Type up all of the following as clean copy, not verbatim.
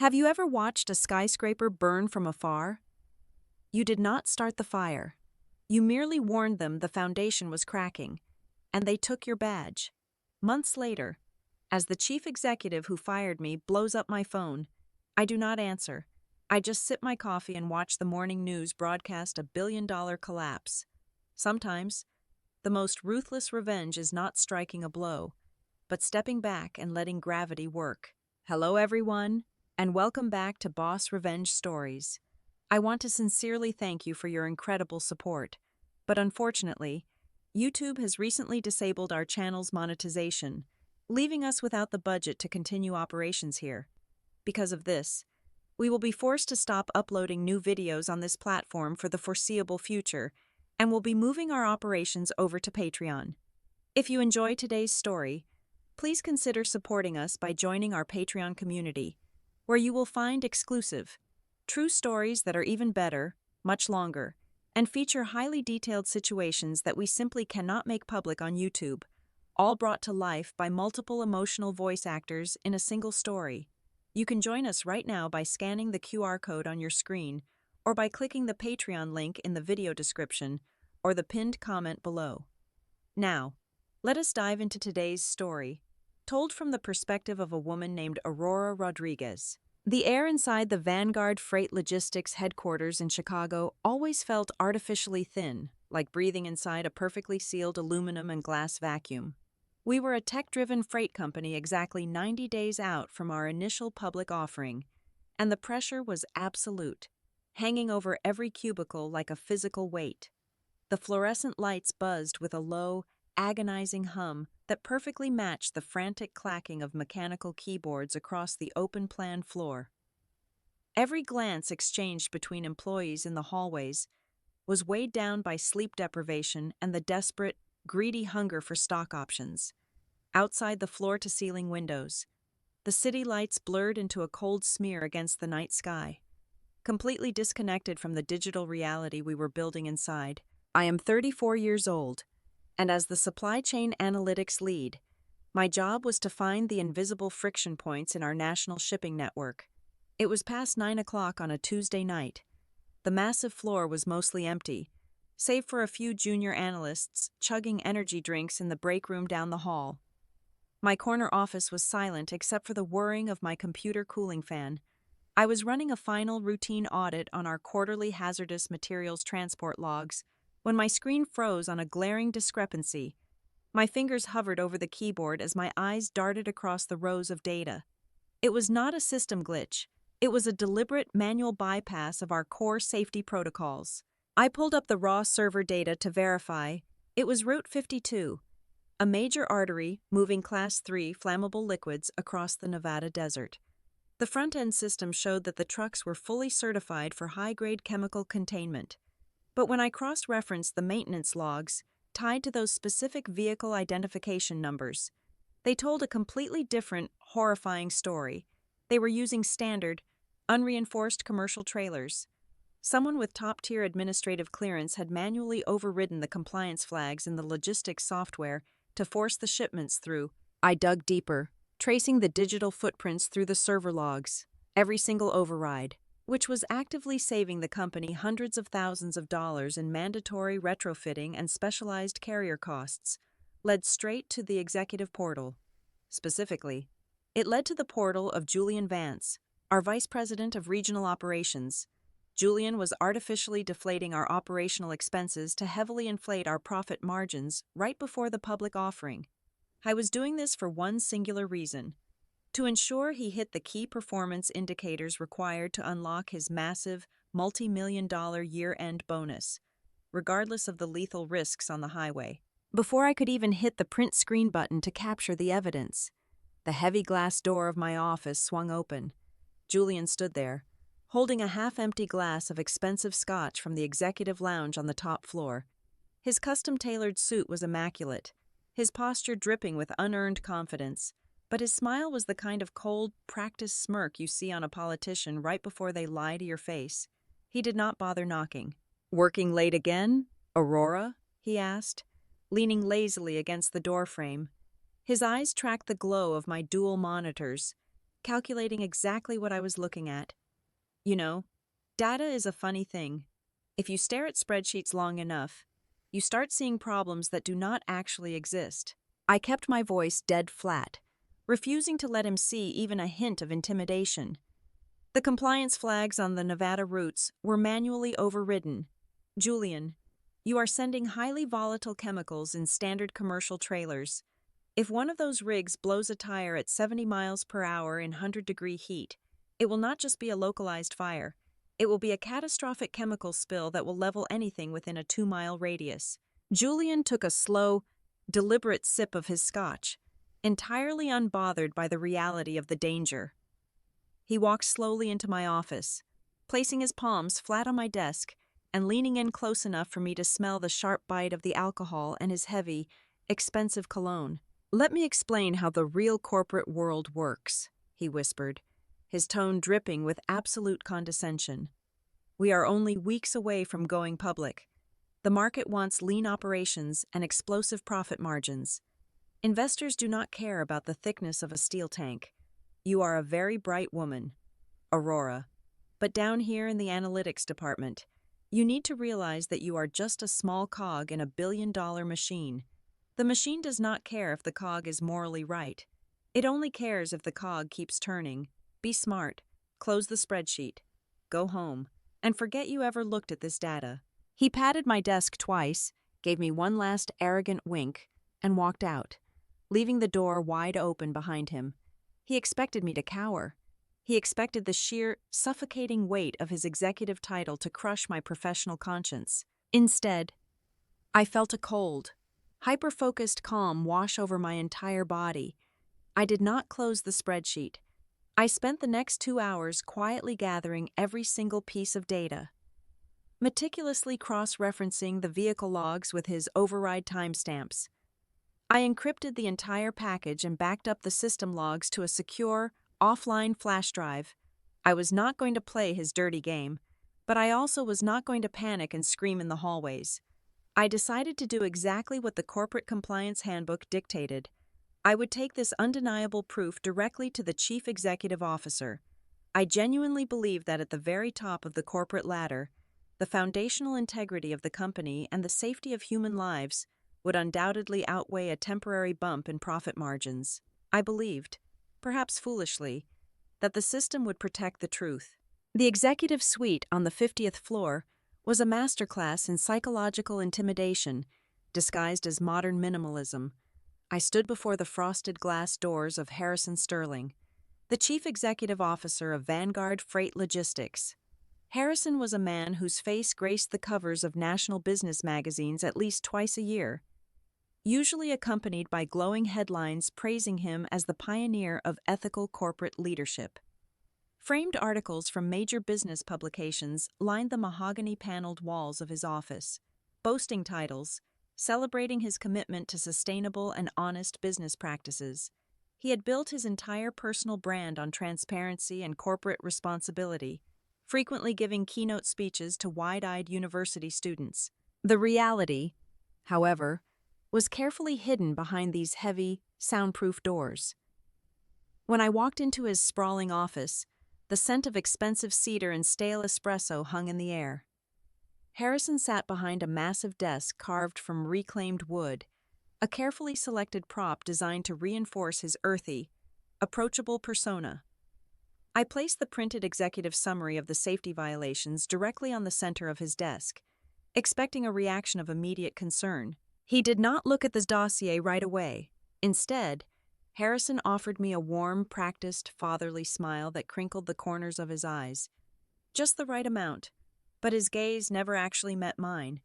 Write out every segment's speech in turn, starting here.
Have you ever watched a skyscraper burn from afar? You did not start the fire. You merely warned them the foundation was cracking, and they took your badge. Months later, as the chief executive who fired me blows up my phone, I do not answer. I just sip my coffee and watch the morning news broadcast a billion-dollar collapse. Sometimes, the most ruthless revenge is not striking a blow, but stepping back and letting gravity work. Hello, everyone, and welcome back to Boss Revenge Stories. I want to sincerely thank you for your incredible support, but unfortunately, YouTube has recently disabled our channel's monetization, leaving us without the budget to continue operations here. Because of this, we will be forced to stop uploading new videos on this platform for the foreseeable future, and will be moving our operations over to Patreon. If you enjoy today's story, please consider supporting us by joining our Patreon community, where you will find exclusive, true stories that are even better, much longer, and feature highly detailed situations that we simply cannot make public on YouTube, all brought to life by multiple emotional voice actors in a single story. You can join us right now by scanning the QR code on your screen, or by clicking the Patreon link in the video description or the pinned comment below. Now, let us dive into today's story, told from the perspective of a woman named Aurora Rodriguez. The air inside the Vanguard Freight Logistics headquarters in Chicago always felt artificially thin, like breathing inside a perfectly sealed aluminum and glass vacuum. We were a tech-driven freight company exactly 90 days out from our initial public offering, and the pressure was absolute, hanging over every cubicle like a physical weight. The fluorescent lights buzzed with a low, agonizing hum that perfectly matched the frantic clacking of mechanical keyboards across the open-plan floor. Every glance exchanged between employees in the hallways was weighed down by sleep deprivation and the desperate, greedy hunger for stock options. Outside the floor-to-ceiling windows, the city lights blurred into a cold smear against the night sky. Completely disconnected from the digital reality we were building inside, I am 34 years old, and as the supply chain analytics lead, my job was to find the invisible friction points in our national shipping network. It was past 9 o'clock on a Tuesday night. The massive floor was mostly empty, save for a few junior analysts chugging energy drinks in the break room down the hall. My corner office was silent except for the whirring of my computer cooling fan. I was running a final routine audit on our quarterly hazardous materials transport logs when my screen froze on a glaring discrepancy. My fingers hovered over the keyboard as my eyes darted across the rows of data. It was not a system glitch. It was a deliberate manual bypass of our core safety protocols. I pulled up the raw server data to verify. It was Route 52, a major artery moving Class 3 flammable liquids across the Nevada desert. The front-end system showed that the trucks were fully certified for high-grade chemical containment. But when I cross-referenced the maintenance logs tied to those specific vehicle identification numbers, they told a completely different, horrifying story. They were using standard, unreinforced commercial trailers. Someone with top-tier administrative clearance had manually overridden the compliance flags in the logistics software to force the shipments through. I dug deeper, tracing the digital footprints through the server logs. Every single override, which was actively saving the company hundreds of thousands of dollars in mandatory retrofitting and specialized carrier costs, led straight to the executive portal. Specifically, it led to the portal of Julian Vance, our vice president of regional operations. Julian was artificially deflating our operational expenses to heavily inflate our profit margins right before the public offering. I was doing this for one singular reason: to ensure he hit the key performance indicators required to unlock his massive, multi-million-dollar year-end bonus, regardless of the lethal risks on the highway. Before I could even hit the print screen button to capture the evidence, the heavy glass door of my office swung open. Julian stood there, holding a half-empty glass of expensive scotch from the executive lounge on the top floor. His custom-tailored suit was immaculate, his posture dripping with unearned confidence. But his smile was the kind of cold, practiced smirk you see on a politician right before they lie to your face. He did not bother knocking. "Working late again, Aurora?" he asked, leaning lazily against the doorframe. His eyes tracked the glow of my dual monitors, calculating exactly what I was looking at. You know, data is a funny thing. If you stare at spreadsheets long enough, you start seeing problems that do not actually exist. I kept my voice dead flat, refusing to let him see even a hint of intimidation. The compliance flags on the Nevada routes were manually overridden. Julian, you are sending highly volatile chemicals in standard commercial trailers. If one of those rigs blows a tire at 70 miles per hour in 100-degree heat, it will not just be a localized fire. It will be a catastrophic chemical spill that will level anything within a 2-mile radius. Julian took a slow, deliberate sip of his scotch, entirely unbothered by the reality of the danger. He walked slowly into my office, placing his palms flat on my desk and leaning in close enough for me to smell the sharp bite of the alcohol and his heavy, expensive cologne. "Let me explain how the real corporate world works," he whispered, his tone dripping with absolute condescension. "We are only weeks away from going public. The market wants lean operations and explosive profit margins. Investors do not care about the thickness of a steel tank. You are a very bright woman, Aurora. But down here in the analytics department, you need to realize that you are just a small cog in a billion-dollar machine. The machine does not care if the cog is morally right. It only cares if the cog keeps turning. Be smart, close the spreadsheet, go home, and forget you ever looked at this data." He patted my desk twice, gave me one last arrogant wink, and walked out, leaving the door wide open behind him. He expected me to cower. He expected the sheer, suffocating weight of his executive title to crush my professional conscience. Instead, I felt a cold, hyper-focused calm wash over my entire body. I did not close the spreadsheet. I spent the next 2 hours quietly gathering every single piece of data, meticulously cross-referencing the vehicle logs with his override timestamps. I encrypted the entire package and backed up the system logs to a secure, offline flash drive. I was not going to play his dirty game, but I also was not going to panic and scream in the hallways. I decided to do exactly what the Corporate Compliance Handbook dictated. I would take this undeniable proof directly to the Chief Executive Officer. I genuinely believe that at the very top of the corporate ladder, the foundational integrity of the company and the safety of human lives would undoubtedly outweigh a temporary bump in profit margins. I believed, perhaps foolishly, that the system would protect the truth. The executive suite on the 50th floor was a masterclass in psychological intimidation, disguised as modern minimalism. I stood before the frosted glass doors of Harrison Sterling, the chief executive officer of Vanguard Freight Logistics. Harrison was a man whose face graced the covers of national business magazines at least twice a year, usually accompanied by glowing headlines praising him as the pioneer of ethical corporate leadership. Framed articles from major business publications lined the mahogany-paneled walls of his office, boasting titles, celebrating his commitment to sustainable and honest business practices. He had built his entire personal brand on transparency and corporate responsibility, frequently giving keynote speeches to wide-eyed university students. The reality, however, was carefully hidden behind these heavy, soundproof doors. When I walked into his sprawling office, the scent of expensive cedar and stale espresso hung in the air. Harrison sat behind a massive desk carved from reclaimed wood, a carefully selected prop designed to reinforce his earthy, approachable persona. I placed the printed executive summary of the safety violations directly on the center of his desk, expecting a reaction of immediate concern. He did not look at this dossier right away. Instead, Harrison offered me a warm, practiced, fatherly smile that crinkled the corners of his eyes. Just the right amount, but his gaze never actually met mine.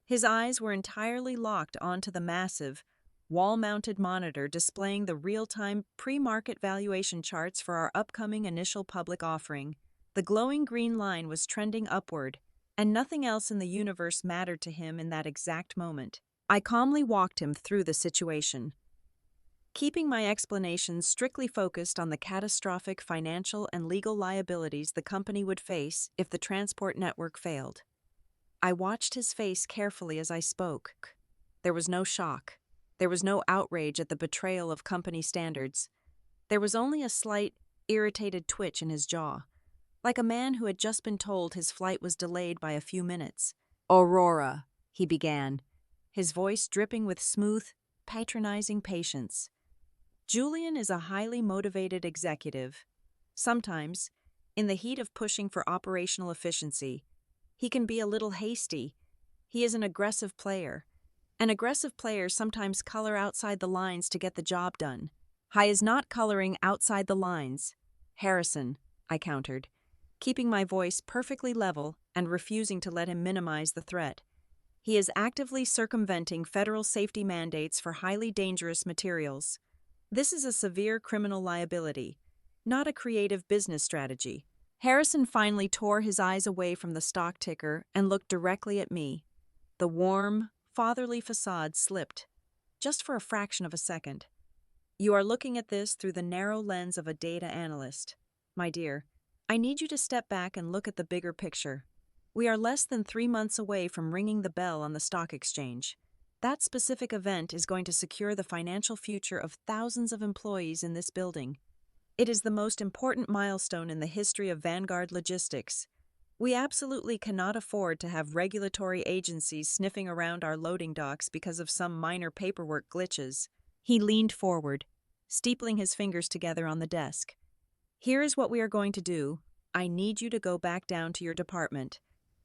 His eyes were entirely locked onto the massive, wall-mounted monitor displaying the real-time pre-market valuation charts for our upcoming initial public offering. The glowing green line was trending upward, and nothing else in the universe mattered to him in that exact moment. I calmly walked him through the situation, keeping my explanations strictly focused on the catastrophic financial and legal liabilities the company would face if the transport network failed. I watched his face carefully as I spoke. There was no shock. There was no outrage at the betrayal of company standards. There was only a slight, irritated twitch in his jaw, like a man who had just been told his flight was delayed by a few minutes. "Aurora," he began, his voice dripping with smooth, patronizing patience. "Julian is a highly motivated executive. Sometimes, in the heat of pushing for operational efficiency, he can be a little hasty. He is an aggressive player. And aggressive players sometimes color outside the lines to get the job done. He is not coloring outside the lines. Harrison," I countered, keeping my voice perfectly level and refusing to let him minimize the threat. "He is actively circumventing federal safety mandates for highly dangerous materials. This is a severe criminal liability, not a creative business strategy." Harrison finally tore his eyes away from the stock ticker and looked directly at me. The warm, fatherly facade slipped, just for a fraction of a second. "You are looking at this through the narrow lens of a data analyst. My dear, I need you to step back and look at the bigger picture. We are less than 3 months away from ringing the bell on the stock exchange. That specific event is going to secure the financial future of thousands of employees in this building. It is the most important milestone in the history of Vanguard Logistics. We absolutely cannot afford to have regulatory agencies sniffing around our loading docks because of some minor paperwork glitches." He leaned forward, steepling his fingers together on the desk. "Here is what we are going to do. I need you to go back down to your department,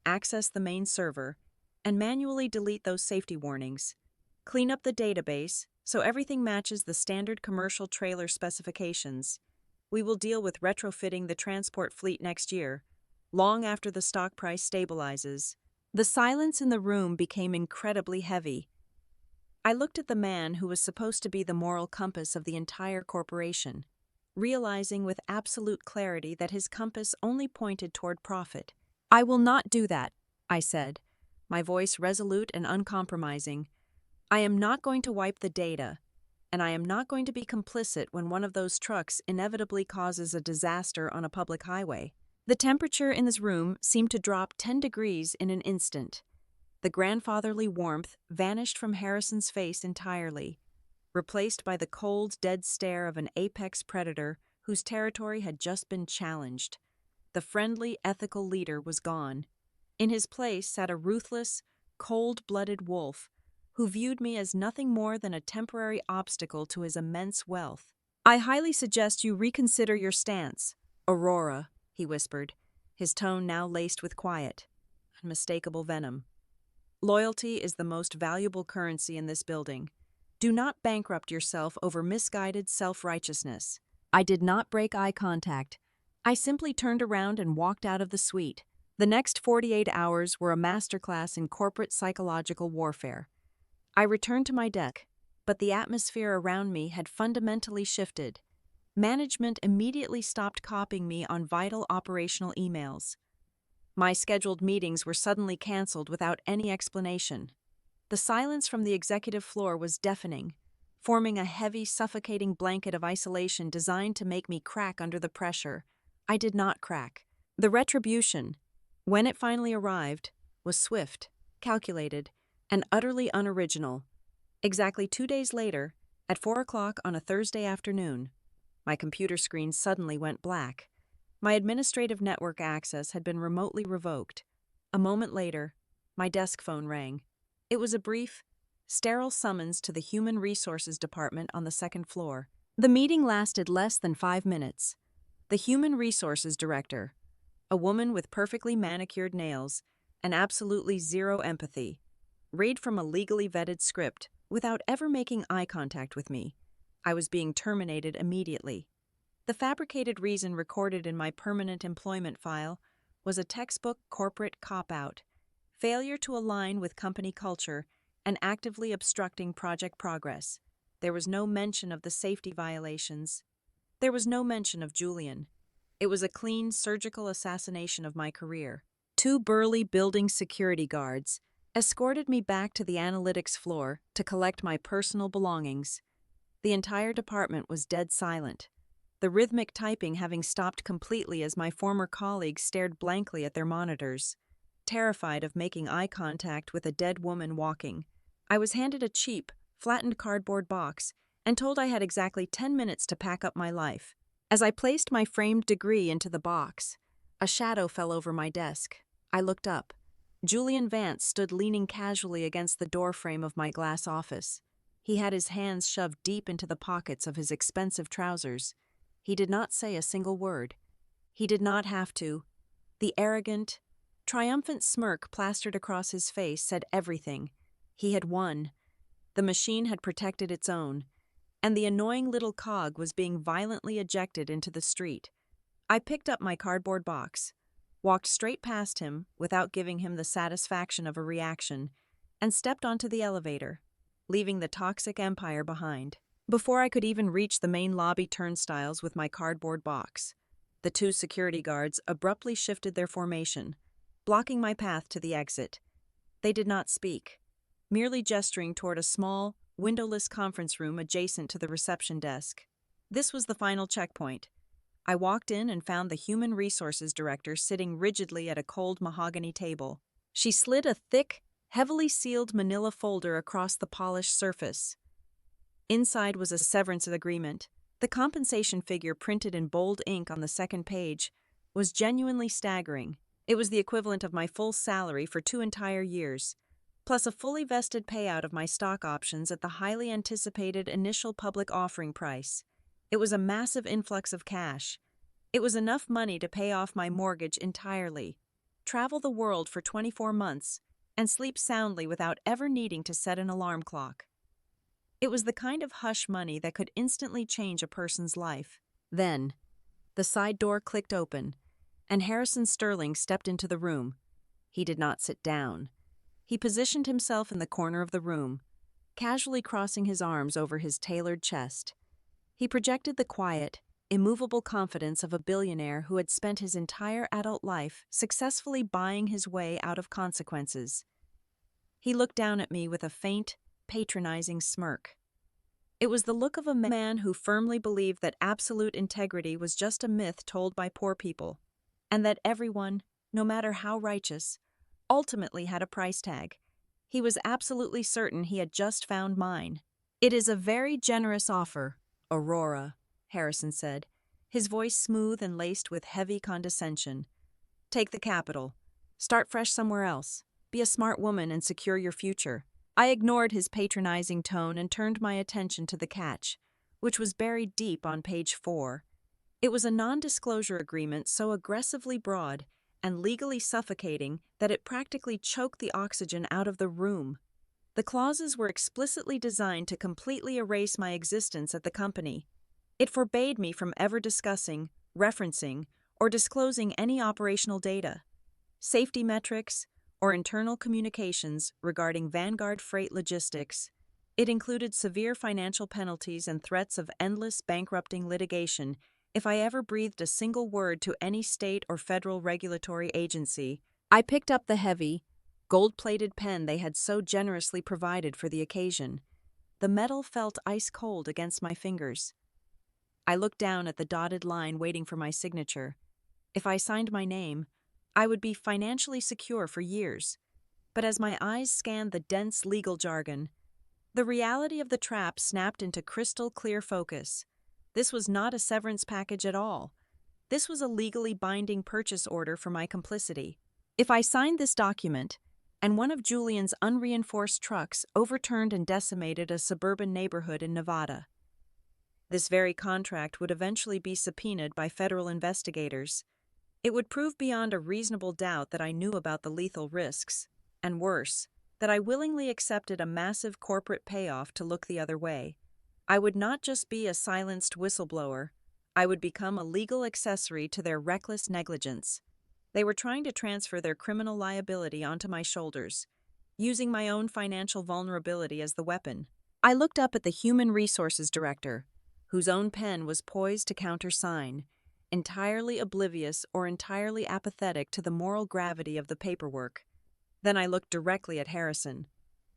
access the main server, and manually delete those safety warnings. Clean up the database so everything matches the standard commercial trailer specifications. We will deal with retrofitting the transport fleet next year, long after the stock price stabilizes." The silence in the room became incredibly heavy. I looked at the man who was supposed to be the moral compass of the entire corporation, realizing with absolute clarity that his compass only pointed toward profit. "I will not do that," I said, my voice resolute and uncompromising. "I am not going to wipe the data, and I am not going to be complicit when one of those trucks inevitably causes a disaster on a public highway." The temperature in this room seemed to drop 10 degrees in an instant. The grandfatherly warmth vanished from Harrison's face entirely, replaced by the cold, dead stare of an apex predator whose territory had just been challenged. The friendly, ethical leader was gone. In his place sat a ruthless, cold-blooded wolf who viewed me as nothing more than a temporary obstacle to his immense wealth. "I highly suggest you reconsider your stance, Aurora," he whispered, his tone now laced with quiet, unmistakable venom. "Loyalty is the most valuable currency in this building. Do not bankrupt yourself over misguided self-righteousness." I did not break eye contact. I simply turned around and walked out of the suite. The next 48 hours were a masterclass in corporate psychological warfare. I returned to my desk, but the atmosphere around me had fundamentally shifted. Management immediately stopped copying me on vital operational emails. My scheduled meetings were suddenly canceled without any explanation. The silence from the executive floor was deafening, forming a heavy, suffocating blanket of isolation designed to make me crack under the pressure. I did not crack. The retribution, when it finally arrived, was swift, calculated, and utterly unoriginal. Exactly 2 days later, at 4 o'clock on a Thursday afternoon, my computer screen suddenly went black. My administrative network access had been remotely revoked. A moment later, my desk phone rang. It was a brief, sterile summons to the Human Resources Department on the second floor. The meeting lasted less than 5 minutes. The Human Resources Director, a woman with perfectly manicured nails and absolutely zero empathy, read from a legally vetted script without ever making eye contact with me. I was being terminated immediately. The fabricated reason recorded in my permanent employment file was a textbook corporate cop-out, failure to align with company culture, and actively obstructing project progress. There was no mention of the safety violations. There was no mention of Julian. It was a clean, surgical assassination of my career. 2 burly building security guards escorted me back to the analytics floor to collect my personal belongings. The entire department was dead silent, the rhythmic typing having stopped completely as my former colleagues stared blankly at their monitors. Terrified of making eye contact with a dead woman walking, I was handed a cheap, flattened cardboard box and told I had exactly 10 minutes to pack up my life. As I placed my framed degree into the box, a shadow fell over my desk. I looked up. Julian Vance stood leaning casually against the doorframe of my glass office. He had his hands shoved deep into the pockets of his expensive trousers. He did not say a single word. He did not have to. The arrogant, triumphant smirk plastered across his face said everything. He had won. The machine had protected its own, and the annoying little cog was being violently ejected into the street. I picked up my cardboard box, walked straight past him without giving him the satisfaction of a reaction, and stepped onto the elevator, leaving the toxic empire behind. Before I could even reach the main lobby turnstiles with my cardboard box, the two security guards abruptly shifted their formation, blocking my path to the exit. They did not speak, merely gesturing toward a small, windowless conference room adjacent to the reception desk. This was the final checkpoint. I walked in and found the Human Resources Director sitting rigidly at a cold mahogany table. She slid a thick, heavily sealed manila folder across the polished surface. Inside was a severance agreement. The compensation figure printed in bold ink on the second page was genuinely staggering. It was the equivalent of my full salary for 2 entire years, plus a fully vested payout of my stock options at the highly anticipated initial public offering price. It was a massive influx of cash. It was enough money to pay off my mortgage entirely, travel the world for 24 months, and sleep soundly without ever needing to set an alarm clock. It was the kind of hush money that could instantly change a person's life. Then, the side door clicked open, and Harrison Sterling stepped into the room. He did not sit down. He positioned himself in the corner of the room, casually crossing his arms over his tailored chest. He projected the quiet, immovable confidence of a billionaire who had spent his entire adult life successfully buying his way out of consequences. He looked down at me with a faint, patronizing smirk. It was the look of a man who firmly believed that absolute integrity was just a myth told by poor people, and that everyone, no matter how righteous, ultimately had a price tag. He was absolutely certain he had just found mine. "It is a very generous offer, Aurora," Harrison said, his voice smooth and laced with heavy condescension. "Take the capital. Start fresh somewhere else. Be a smart woman and secure your future." I ignored his patronizing tone and turned my attention to the catch, which was buried deep on page 4. It was a non-disclosure agreement so aggressively broad and legally suffocating that it practically choked the oxygen out of the room. The clauses were explicitly designed to completely erase my existence at the company. It forbade me from ever discussing, referencing, or disclosing any operational data, safety metrics, or internal communications regarding Vanguard Freight Logistics. It included severe financial penalties and threats of endless bankrupting litigation if I ever breathed a single word to any state or federal regulatory agency. I picked up the heavy, gold-plated pen they had so generously provided for the occasion. The metal felt ice-cold against my fingers. I looked down at the dotted line waiting for my signature. If I signed my name, I would be financially secure for years. But as my eyes scanned the dense legal jargon, the reality of the trap snapped into crystal-clear focus. This was not a severance package at all. This was a legally binding purchase order for my complicity. If I signed this document, and one of Julian's unreinforced trucks overturned and decimated a suburban neighborhood in Nevada, this very contract would eventually be subpoenaed by federal investigators. It would prove beyond a reasonable doubt that I knew about the lethal risks, and worse, that I willingly accepted a massive corporate payoff to look the other way. I would not just be a silenced whistleblower, I would become a legal accessory to their reckless negligence. They were trying to transfer their criminal liability onto my shoulders, using my own financial vulnerability as the weapon. I looked up at the Human Resources Director, whose own pen was poised to countersign, entirely oblivious or entirely apathetic to the moral gravity of the paperwork. Then I looked directly at Harrison.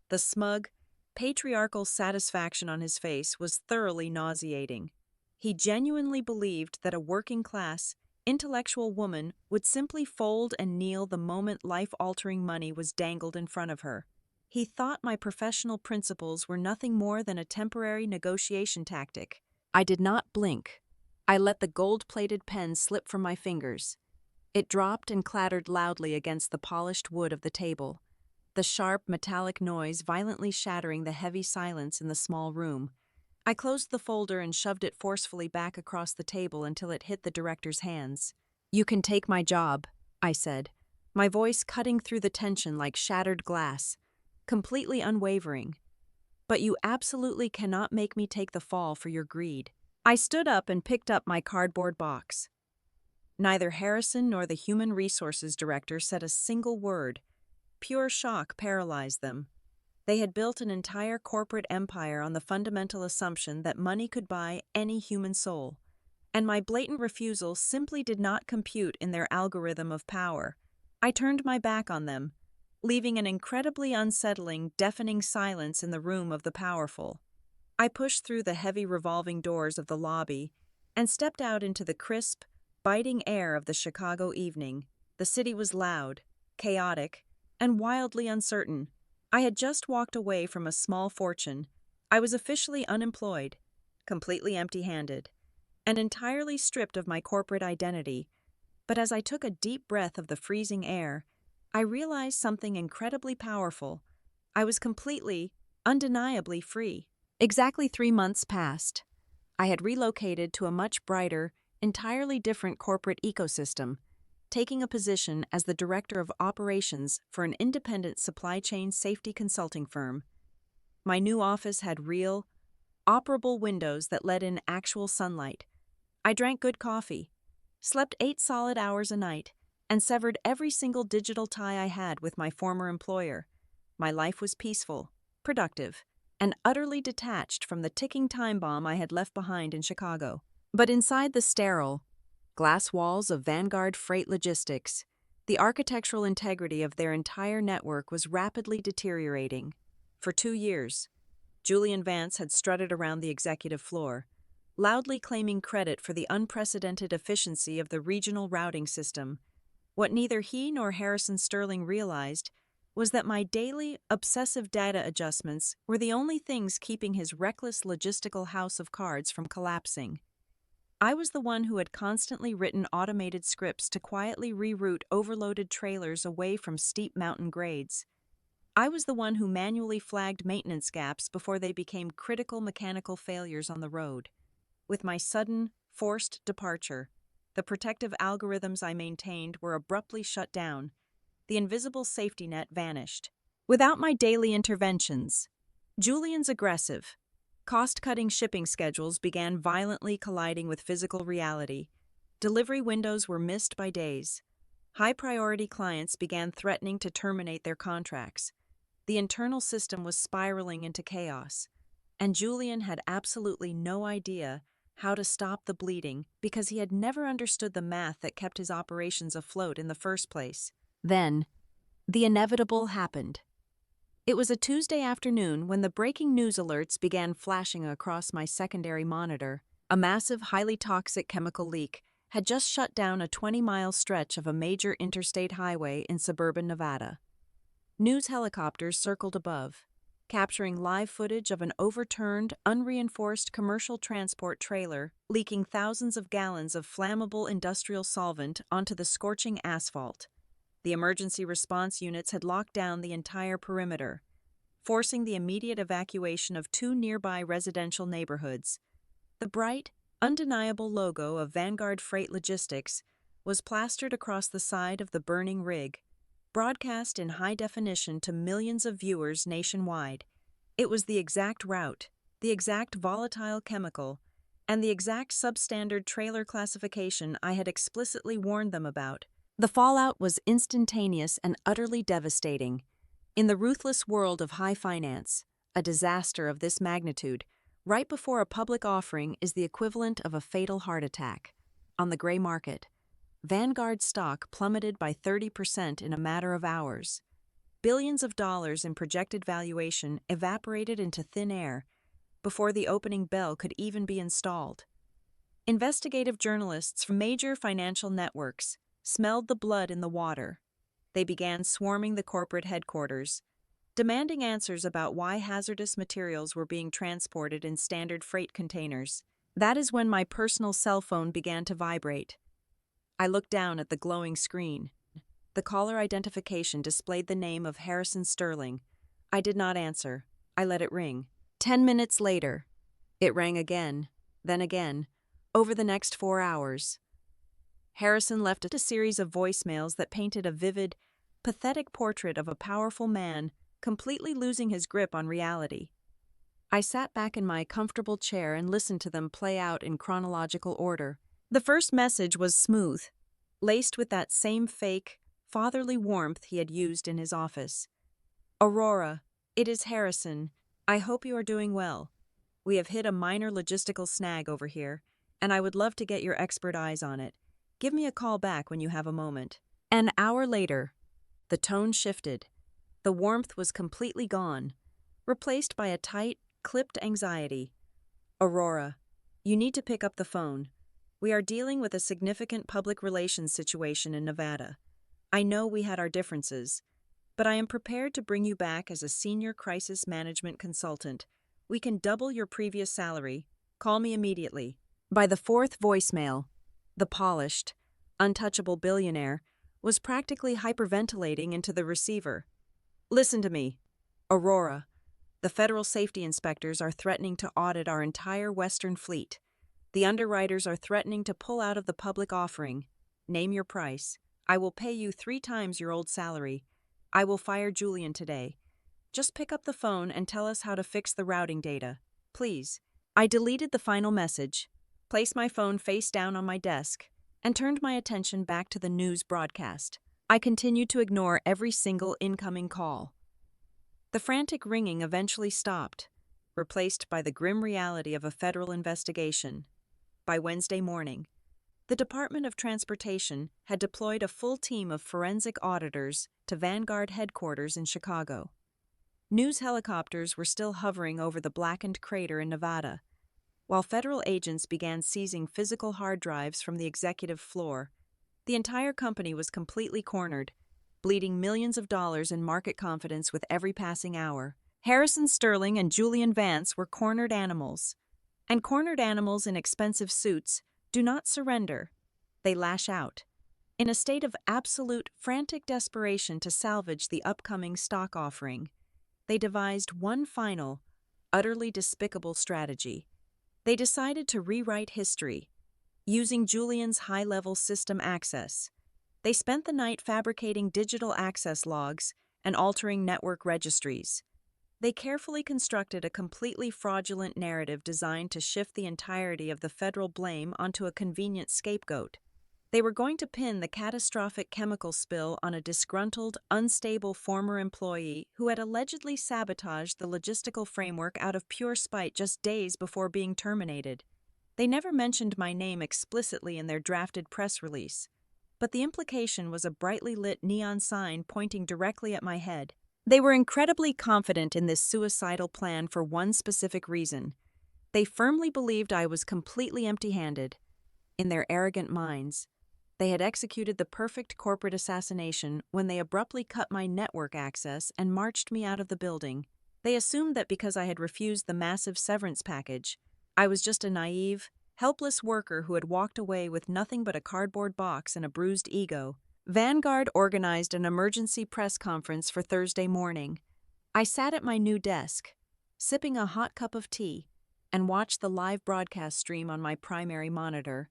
The smug, patriarchal satisfaction on his face was thoroughly nauseating. He genuinely believed that a working-class, intellectual woman would simply fold and kneel the moment life-altering money was dangled in front of her. He thought my professional principles were nothing more than a temporary negotiation tactic. I did not blink. I let the gold-plated pen slip from my fingers. It dropped and clattered loudly against the polished wood of the table, the sharp, metallic noise violently shattering the heavy silence in the small room. I closed the folder and shoved it forcefully back across the table until it hit the director's hands. "You can take my job," I said, my voice cutting through the tension like shattered glass, completely unwavering. "But you absolutely cannot make me take the fall for your greed." I stood up and picked up my cardboard box. Neither Harrison nor the Human Resources Director said a single word. Pure shock paralyzed them. They had built an entire corporate empire on the fundamental assumption that money could buy any human soul, and my blatant refusal simply did not compute in their algorithm of power. I turned my back on them, leaving an incredibly unsettling, deafening silence in the room of the powerful. I pushed through the heavy revolving doors of the lobby and stepped out into the crisp, biting air of the Chicago evening. The city was loud, chaotic, and wildly uncertain. I had just walked away from a small fortune. I was officially unemployed, completely empty-handed, and entirely stripped of my corporate identity. But as I took a deep breath of the freezing air, I realized something incredibly powerful. I was completely, undeniably free. Exactly 3 months passed. I had relocated to a much brighter, entirely different corporate ecosystem, taking a position as the director of operations for an independent supply chain safety consulting firm. My new office had real, operable windows that let in actual sunlight. I drank good coffee, slept 8 solid hours a night, and severed every single digital tie I had with my former employer. My life was peaceful, productive, and utterly detached from the ticking time bomb I had left behind in Chicago. But inside the sterile, glass walls of Vanguard Freight Logistics, the architectural integrity of their entire network was rapidly deteriorating. For 2 years, Julian Vance had strutted around the executive floor, loudly claiming credit for the unprecedented efficiency of the regional routing system. What neither he nor Harrison Sterling realized was that my daily, obsessive data adjustments were the only things keeping his reckless logistical house of cards from collapsing. I was the one who had constantly written automated scripts to quietly reroute overloaded trailers away from steep mountain grades. I was the one who manually flagged maintenance gaps before they became critical mechanical failures on the road. With my sudden, forced departure, the protective algorithms I maintained were abruptly shut down. The invisible safety net vanished. Without my daily interventions, Julian's aggressive, cost-cutting shipping schedules began violently colliding with physical reality. Delivery windows were missed by days. High-priority clients began threatening to terminate their contracts. The internal system was spiraling into chaos, and Julian had absolutely no idea how to stop the bleeding because he had never understood the math that kept his operations afloat in the first place. Then, the inevitable happened. It was a Tuesday afternoon when the breaking news alerts began flashing across my secondary monitor. A massive, highly toxic chemical leak had just shut down a 20-mile stretch of a major interstate highway in suburban Nevada. News helicopters circled above, capturing live footage of an overturned, unreinforced commercial transport trailer leaking thousands of gallons of flammable industrial solvent onto the scorching asphalt. The emergency response units had locked down the entire perimeter, forcing the immediate evacuation of 2 nearby residential neighborhoods. The bright, undeniable logo of Vanguard Freight Logistics was plastered across the side of the burning rig, broadcast in high definition to millions of viewers nationwide. It was the exact route, the exact volatile chemical, and the exact substandard trailer classification I had explicitly warned them about. The fallout was instantaneous and utterly devastating. In the ruthless world of high finance, a disaster of this magnitude, right before a public offering, is the equivalent of a fatal heart attack. On the gray market, Vanguard stock plummeted by 30% in a matter of hours. Billions of dollars in projected valuation evaporated into thin air before the opening bell could even be installed. Investigative journalists from major financial networks smelled the blood in the water. They began swarming the corporate headquarters, demanding answers about why hazardous materials were being transported in standard freight containers. That is when my personal cell phone began to vibrate. I looked down at the glowing screen. The caller identification displayed the name of Harrison Sterling. I did not answer. I let it ring. 10 minutes later, it rang again, then again, over the next 4 hours. Harrison left a series of voicemails that painted a vivid, pathetic portrait of a powerful man completely losing his grip on reality. I sat back in my comfortable chair and listened to them play out in chronological order. The first message was smooth, laced with that same fake, fatherly warmth he had used in his office. "Aurora, it is Harrison. I hope you are doing well. We have hit a minor logistical snag over here, and I would love to get your expert eyes on it. Give me a call back when you have a moment." An hour later, the tone shifted. The warmth was completely gone, replaced by a tight, clipped anxiety. "Aurora, you need to pick up the phone. We are dealing with a significant public relations situation in Nevada. I know we had our differences, but I am prepared to bring you back as a senior crisis management consultant. We can double your previous salary. Call me immediately." By the fourth voicemail, the polished, untouchable billionaire was practically hyperventilating into the receiver. "Listen to me. Aurora, the federal safety inspectors are threatening to audit our entire Western fleet. The underwriters are threatening to pull out of the public offering. Name your price. I will pay you 3 times your old salary. I will fire Julian today. Just pick up the phone and tell us how to fix the routing data. Please." I deleted the final message, placed my phone face down on my desk, and turned my attention back to the news broadcast. I continued to ignore every single incoming call. The frantic ringing eventually stopped, replaced by the grim reality of a federal investigation. By Wednesday morning, the Department of Transportation had deployed a full team of forensic auditors to Vanguard headquarters in Chicago. News helicopters were still hovering over the blackened crater in Nevada, while federal agents began seizing physical hard drives from the executive floor. The entire company was completely cornered, bleeding millions of dollars in market confidence with every passing hour. Harrison Sterling and Julian Vance were cornered animals, and cornered animals in expensive suits do not surrender. They lash out, in a state of absolute frantic desperation to salvage the upcoming stock offering. They devised one final, utterly despicable strategy. They decided to rewrite history, using Julian's high-level system access. They spent the night fabricating digital access logs and altering network registries. They carefully constructed a completely fraudulent narrative designed to shift the entirety of the federal blame onto a convenient scapegoat. They were going to pin the catastrophic chemical spill on a disgruntled, unstable former employee who had allegedly sabotaged the logistical framework out of pure spite just days before being terminated. They never mentioned my name explicitly in their drafted press release, but the implication was a brightly lit neon sign pointing directly at my head. They were incredibly confident in this suicidal plan for one specific reason. They firmly believed I was completely empty-handed. In their arrogant minds, they had executed the perfect corporate assassination when they abruptly cut my network access and marched me out of the building. They assumed that because I had refused the massive severance package, I was just a naive, helpless worker who had walked away with nothing but a cardboard box and a bruised ego. Vanguard organized an emergency press conference for Thursday morning. I sat at my new desk, sipping a hot cup of tea, and watched the live broadcast stream on my primary monitor.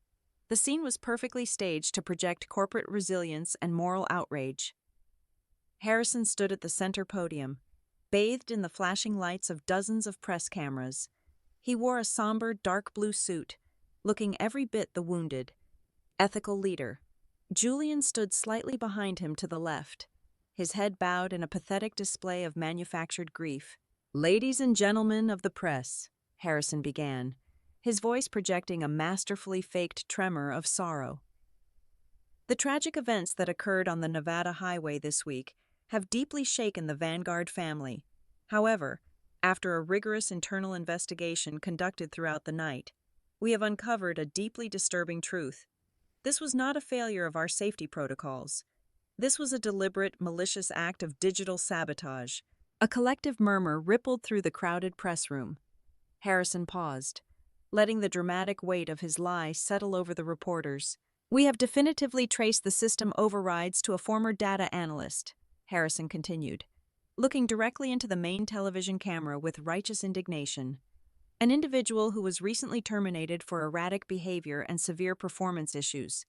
The scene was perfectly staged to project corporate resilience and moral outrage. Harrison stood at the center podium, bathed in the flashing lights of dozens of press cameras. He wore a somber, dark blue suit, looking every bit the wounded, ethical leader. Julian stood slightly behind him to the left, his head bowed in a pathetic display of manufactured grief. "Ladies and gentlemen of the press," Harrison began, his voice projecting a masterfully faked tremor of sorrow. "The tragic events that occurred on the Nevada highway this week have deeply shaken the Vanguard family. However, after a rigorous internal investigation conducted throughout the night, we have uncovered a deeply disturbing truth. This was not a failure of our safety protocols. This was a deliberate, malicious act of digital sabotage." A collective murmur rippled through the crowded press room. Harrison paused, letting the dramatic weight of his lie settle over the reporters. "We have definitively traced the system overrides to a former data analyst," Harrison continued, looking directly into the main television camera with righteous indignation. "An individual who was recently terminated for erratic behavior and severe performance issues.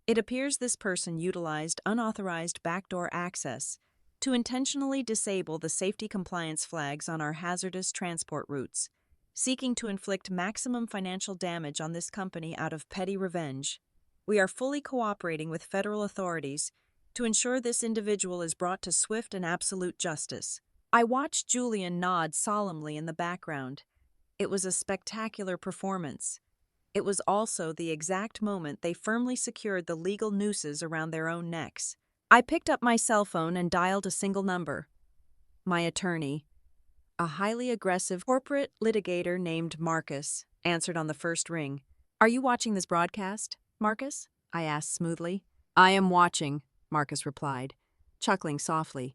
It appears this person utilized unauthorized backdoor access to intentionally disable the safety compliance flags on our hazardous transport routes, seeking to inflict maximum financial damage on this company out of petty revenge. We are fully cooperating with federal authorities to ensure this individual is brought to swift and absolute justice." I watched Julian nod solemnly in the background. It was a spectacular performance. It was also the exact moment they firmly secured the legal nooses around their own necks. I picked up my cell phone and dialed a single number. My attorney, a highly aggressive corporate litigator named Marcus, answered on the first ring. "Are you watching this broadcast, Marcus?" I asked smoothly. "I am watching," Marcus replied, chuckling softly.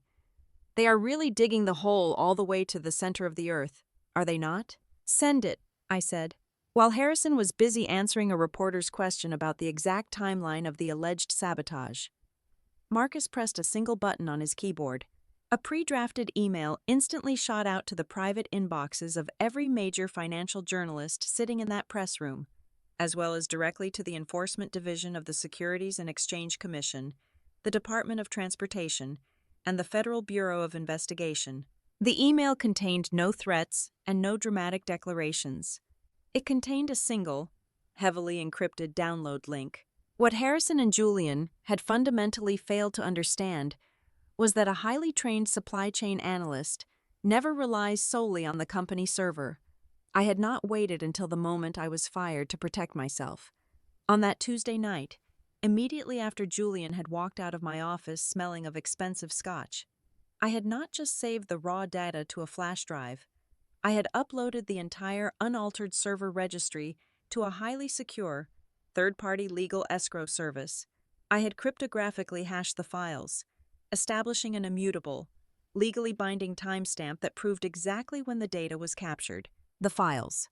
"They are really digging the hole all the way to the center of the earth, are they not?" "Send it," I said. While Harrison was busy answering a reporter's question about the exact timeline of the alleged sabotage, Marcus pressed a single button on his keyboard. A pre-drafted email instantly shot out to the private inboxes of every major financial journalist sitting in that press room, as well as directly to the Enforcement Division of the Securities and Exchange Commission, the Department of Transportation, and the Federal Bureau of Investigation. The email contained no threats and no dramatic declarations. It contained a single, heavily encrypted download link. What Harrison and Julian had fundamentally failed to understand was that a highly trained supply chain analyst never relies solely on the company server. I had not waited until the moment I was fired to protect myself. On that Tuesday night, immediately after Julian had walked out of my office smelling of expensive scotch, I had not just saved the raw data to a flash drive. I had uploaded the entire unaltered server registry to a highly secure, third-party legal escrow service. I had cryptographically hashed the files, establishing an immutable, legally binding timestamp that proved exactly when the data was captured. The files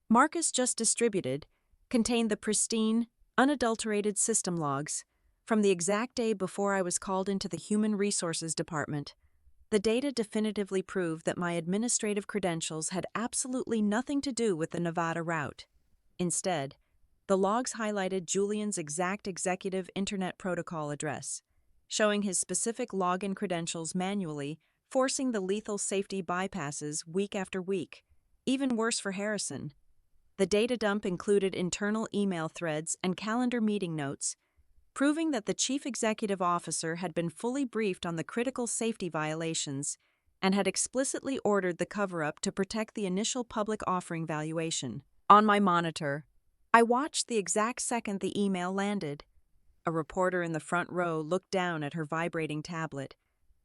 Marcus just distributed contained the pristine, unadulterated system logs from the exact day before I was called into the Human Resources Department. The data definitively proved that my administrative credentials had absolutely nothing to do with the Nevada route. Instead, the logs highlighted Julian's exact executive Internet Protocol address, showing his specific login credentials manually, forcing the lethal safety bypasses week after week. Even worse for Harrison, the data dump included internal email threads and calendar meeting notes, proving that the chief executive officer had been fully briefed on the critical safety violations and had explicitly ordered the cover-up to protect the initial public offering valuation. On my monitor, I watched the exact second the email landed. A reporter in the front row looked down at her vibrating tablet.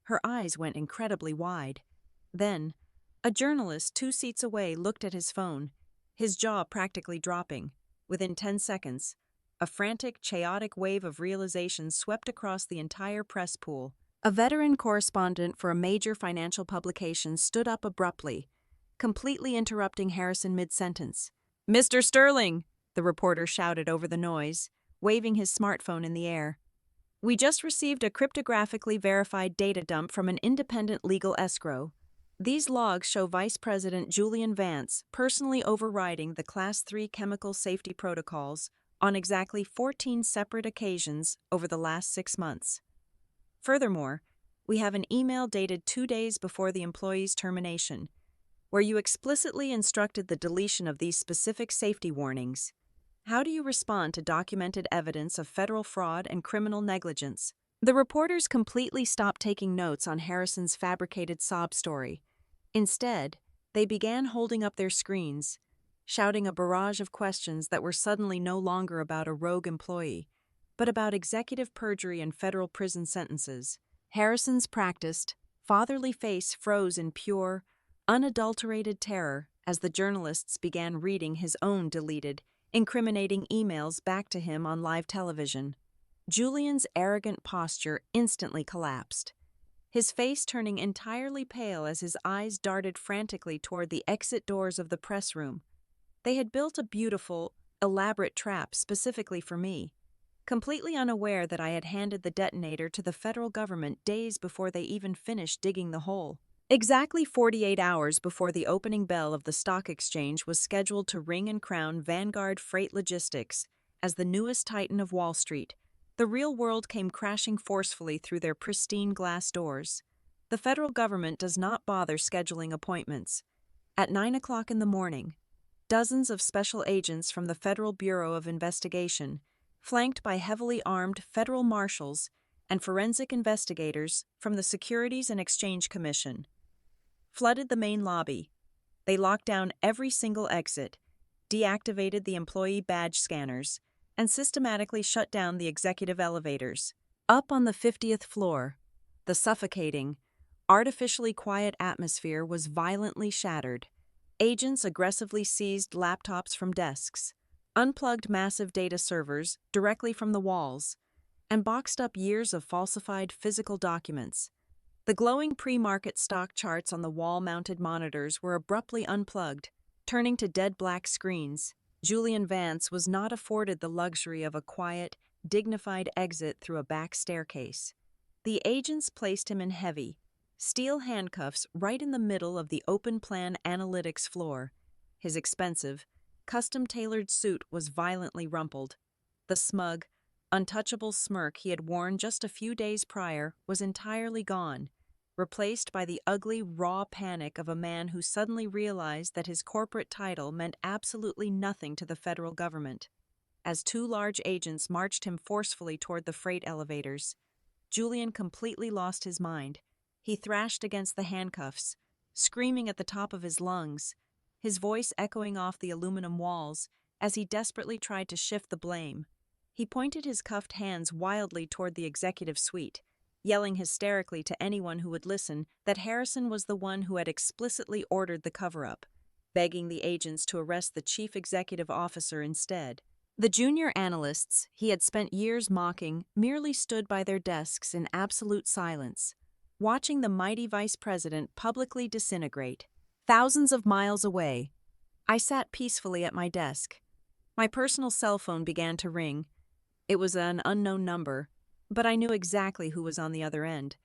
Her eyes went incredibly wide. Then, a journalist 2 seats away looked at his phone, his jaw practically dropping. Within 10 seconds, a frantic, chaotic wave of realization swept across the entire press pool. A veteran correspondent for a major financial publication stood up abruptly, completely interrupting Harrison mid-sentence. "Mr. Sterling!" the reporter shouted over the noise, waving his smartphone in the air. "We just received a cryptographically verified data dump from an independent legal escrow. These logs show Vice President Julian Vance personally overriding the Class 3 chemical safety protocols on exactly 14 separate occasions over the last 6 months. Furthermore, we have an email dated 2 days before the employee's termination, where you explicitly instructed the deletion of these specific safety warnings. How do you respond to documented evidence of federal fraud and criminal negligence?" The reporters completely stopped taking notes on Harrison's fabricated sob story. Instead, they began holding up their screens, shouting a barrage of questions that were suddenly no longer about a rogue employee, but about executive perjury and federal prison sentences. Harrison's practiced, fatherly face froze in pure, unadulterated terror as the journalists began reading his own deleted, incriminating emails back to him on live television. Julian's arrogant posture instantly collapsed, his face turning entirely pale as his eyes darted frantically toward the exit doors of the press room. They had built a beautiful, elaborate trap specifically for me, completely unaware that I had handed the detonator to the federal government days before they even finished digging the hole. Exactly 48 hours before the opening bell of the stock exchange was scheduled to ring and crown Vanguard Freight Logistics as the newest titan of Wall Street, the real world came crashing forcefully through their pristine glass doors. The federal government does not bother scheduling appointments. At 9 o'clock in the morning, dozens of special agents from the Federal Bureau of Investigation, flanked by heavily armed federal marshals and forensic investigators from the Securities and Exchange Commission, flooded the main lobby. They locked down every single exit, deactivated the employee badge scanners, and systematically shut down the executive elevators. Up on the 50th floor, the suffocating, artificially quiet atmosphere was violently shattered. Agents aggressively seized laptops from desks, unplugged massive data servers directly from the walls, and boxed up years of falsified physical documents. The glowing pre-market stock charts on the wall-mounted monitors were abruptly unplugged, turning to dead black screens. Julian Vance was not afforded the luxury of a quiet, dignified exit through a back staircase. The agents placed him in heavy, steel handcuffs right in the middle of the open-plan analytics floor. His expensive, custom-tailored suit was violently rumpled. The smug, untouchable smirk he had worn just a few days prior was entirely gone, replaced by the ugly, raw panic of a man who suddenly realized that his corporate title meant absolutely nothing to the federal government. As two large agents marched him forcefully toward the freight elevators, Julian completely lost his mind. He thrashed against the handcuffs, screaming at the top of his lungs, his voice echoing off the aluminum walls as he desperately tried to shift the blame. He pointed his cuffed hands wildly toward the executive suite, yelling hysterically to anyone who would listen that Harrison was the one who had explicitly ordered the cover-up, begging the agents to arrest the chief executive officer instead. The junior analysts he had spent years mocking merely stood by their desks in absolute silence, watching the mighty vice president publicly disintegrate. Thousands of miles away, I sat peacefully at my desk. My personal cell phone began to ring. It was an unknown number, but I knew exactly who was on the other end.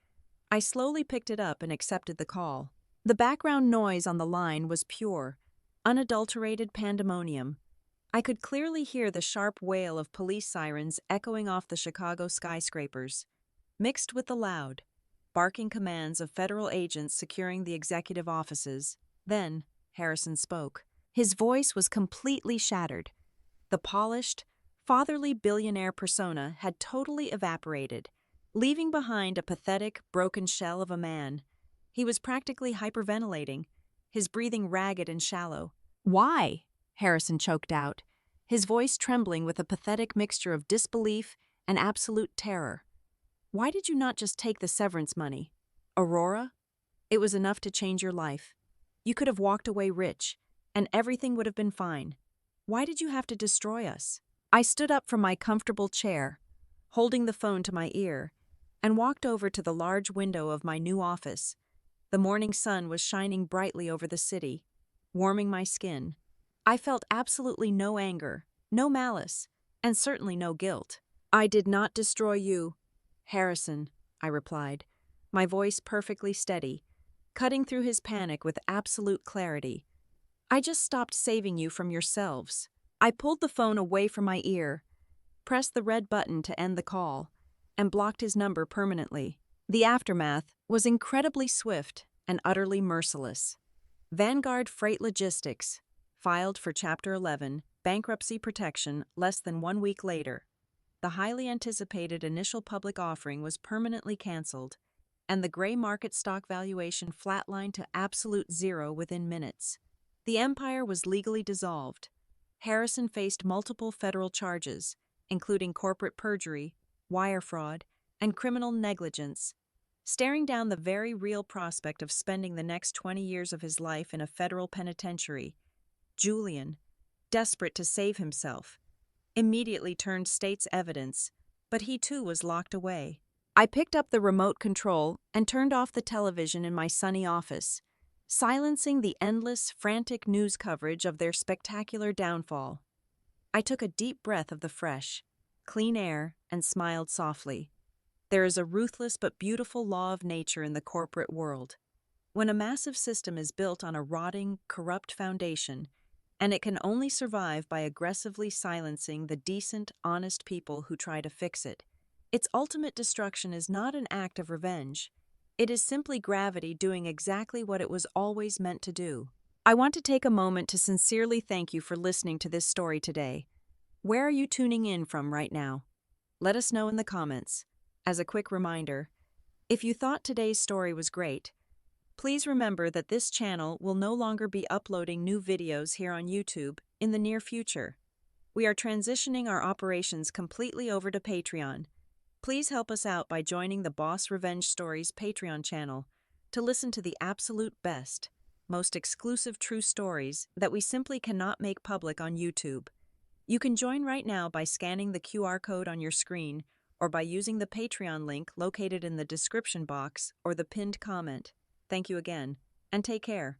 I slowly picked it up and accepted the call. The background noise on the line was pure, unadulterated pandemonium. I could clearly hear the sharp wail of police sirens echoing off the Chicago skyscrapers, mixed with the loud, barking commands of federal agents securing the executive offices. Then, Harrison spoke. His voice was completely shattered. The polished, fatherly billionaire persona had totally evaporated, leaving behind a pathetic, broken shell of a man. He was practically hyperventilating, his breathing ragged and shallow. "Why?" Harrison choked out, his voice trembling with a pathetic mixture of disbelief and absolute terror. "Why did you not just take the severance money? Aurora? It was enough to change your life. You could have walked away rich, and everything would have been fine. Why did you have to destroy us?" I stood up from my comfortable chair, holding the phone to my ear, and walked over to the large window of my new office. The morning sun was shining brightly over the city, warming my skin. I felt absolutely no anger, no malice, and certainly no guilt. "I did not destroy you, Harrison," I replied, my voice perfectly steady, cutting through his panic with absolute clarity. "I just stopped saving you from yourselves." I pulled the phone away from my ear, pressed the red button to end the call, and blocked his number permanently. The aftermath was incredibly swift and utterly merciless. Vanguard Freight Logistics filed for Chapter 11 bankruptcy protection less than 1 week later. The highly anticipated initial public offering was permanently canceled, and the gray market stock valuation flatlined to absolute zero within minutes. The empire was legally dissolved. Harrison faced multiple federal charges, including corporate perjury, wire fraud, and criminal negligence, staring down the very real prospect of spending the next 20 years of his life in a federal penitentiary. Julian, desperate to save himself, immediately turned state's evidence, but he too was locked away. I picked up the remote control and turned off the television in my sunny office, silencing the endless, frantic news coverage of their spectacular downfall. I took a deep breath of the fresh, clean air and smiled softly. There is a ruthless but beautiful law of nature in the corporate world. When a massive system is built on a rotting, corrupt foundation, and it can only survive by aggressively silencing the decent, honest people who try to fix it, its ultimate destruction is not an act of revenge. It is simply gravity doing exactly what it was always meant to do. I want to take a moment to sincerely thank you for listening to this story today. Where are you tuning in from right now? Let us know in the comments. As a quick reminder, if you thought today's story was great, please remember that this channel will no longer be uploading new videos here on YouTube in the near future. We are transitioning our operations completely over to Patreon. Please help us out by joining the Boss Revenge Stories Patreon channel to listen to the absolute best, most exclusive true stories that we simply cannot make public on YouTube. You can join right now by scanning the QR code on your screen or by using the Patreon link located in the description box or the pinned comment. Thank you again, and take care.